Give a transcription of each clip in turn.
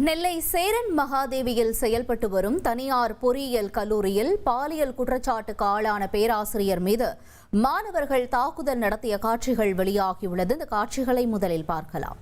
நெல்லை சேரன் மகாதேவியில் செயல்பட்டு வரும் தனியார் பொறியியல் கல்லூரியில் பாலியல் குற்றச்சாட்டுக்கு ஆளான பேராசிரியர் மீது மாணவர்கள் தாக்குதல் நடத்திய காட்சிகள் வெளியாகியுள்ளது. இந்த காட்சிகளை முதலில் பார்க்கலாம்.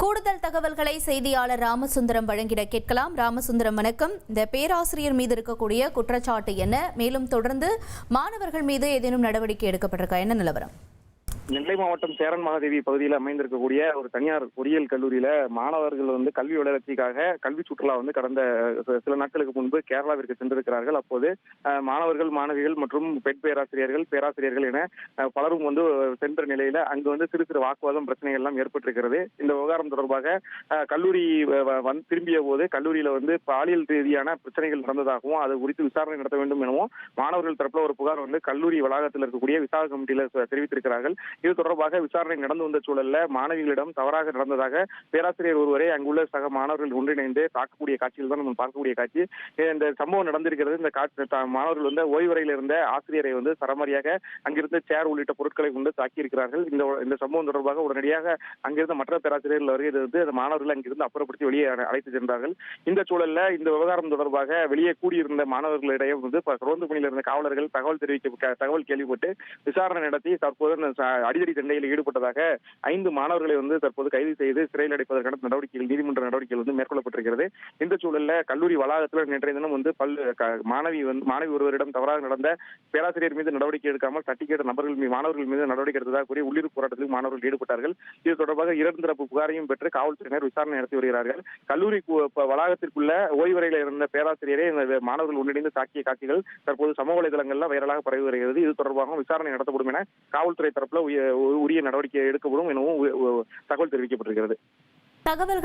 கூடுதல் தகவல்களை செய்தியாளர் ராமசுந்தரம் வழங்கிட கேட்கலாம். ராமசுந்தரம், வணக்கம். இந்த பேராசிரியர் மீது இருக்கக்கூடிய குற்றச்சாட்டு என்ன? மேலும் தொடர்ந்து மாணவர்கள் மீது ஏதேனும் நடவடிக்கை எடுக்கப்பட்டிருக்கா? என்ன நிலவரம்? நெல்லை மாவட்டம் சேரன் மகாதேவி பகுதியில் அமைந்திருக்கக்கூடிய ஒரு தனியார் பொறியியல் கல்லூரியில மாணவர்கள் கல்வி வளர்ச்சிக்காக கல்வி சுற்றுலா கடந்த சில நாட்களுக்கு முன்பு கேரளாவிற்கு சென்றிருக்கிறார்கள். அப்போது மாணவர்கள், மாணவிகள் மற்றும் பெண் பேராசிரியர்கள் என பலரும் சென்ற நிலையில அங்கு சிறு சிறு வாக்குவாதம், பிரச்சனைகள் எல்லாம் ஏற்பட்டிருக்கிறது. இந்த விவகாரம் தொடர்பாக கல்லூரி திரும்பிய போது கல்லூரியில பாலியல் ரீதியான பிரச்சனைகள் நடந்ததாகவும் அது குறித்து விசாரணை நடத்த வேண்டும் எனவும் மாணவர்கள் தரப்புல ஒரு புகார் கல்லூரி வளாகத்தில் இருக்கக்கூடிய விசாரணை கமிட்டியில தெரிவித்திருக்கிறார்கள். இது தொடர்பாக விசாரணை நடந்து வந்த சூழல்ல மாணவிகளிடம் தவறாக நடந்ததாக பேராசிரியர் ஒருவரை அங்குள்ள சக மாணவர்கள் ஒன்றிணைந்து தாக்கக்கூடிய காட்சியில் தான் நம்ம பார்க்கக்கூடிய காட்சி. இந்த சம்பவம் நடந்திருக்கிறது. இந்த மாணவர்கள் ஓய்வறையில் இருந்த ஆசிரியரை சரமாரியாக அங்கிருந்து சேர் உள்ளிட்ட பொருட்களை கொண்டு தாக்கியிருக்கிறார்கள். இந்த சம்பவம் தொடர்பாக உடனடியாக அங்கிருந்த மற்ற பேராசிரியர்கள் வருகிறது அந்த மாணவர்கள் அங்கிருந்து அப்புறப்படுத்தி வெளியே அழைத்து சென்றார்கள். இந்த சூழல்ல இந்த விவகாரம் தொடர்பாக வெளியே கூடியிருந்த மாணவர்களிடையே ரோந்து பணியில் இருந்த காவலர்கள் தகவல் கேள்விப்பட்டு விசாரணை நடத்தி தற்போது அடிதடி சண்டையில் ஈடுபட்டதாக 5 மாணவர்களை தற்போது கைது செய்து சிறையில் அடைப்பதற்கான நடவடிக்கைகள், நீதிமன்ற நடவடிக்கைகள் மேற்கொள்ளப்பட்டிருக்கிறது. இந்த சூழல்ல கல்லூரி வளாகத்தில் நேற்றைய தினம் மாணவி ஒருவரிடம் தவறாக நடந்த பேராசிரியர் மீது நடவடிக்கை எடுக்காமல் தட்டி கேட்ட மாணவர்கள் மீது நடவடிக்கை எடுத்ததாக கூறி உள்ளிருப்பு போராட்டத்தில் மாணவர்கள் ஈடுபட்டார்கள். இது தொடர்பாக 2 தரப்பு புகாரையும் பெற்று காவல்துறையினர் விசாரணை நடத்தி வருகிறார்கள். கல்லூரி வளாகத்திற்குள்ள ஓய்வறையில் இருந்த பேராசிரியரை மாணவர்கள் ஒன்றிணைந்து தாக்கிய காட்சிகள் தற்போது சமூக வலைதளங்கள்ல வைரலாக பரவி வருகிறது. இது தொடர்பாக விசாரணை நடத்தப்படும் என காவல்துறை தரப்புல உரிய நடவடிக்கை எடுக்கப்படும் எனவும் தகவல் தெரிவிக்கப்பட்டிருக்கிறது. தகவல்கள்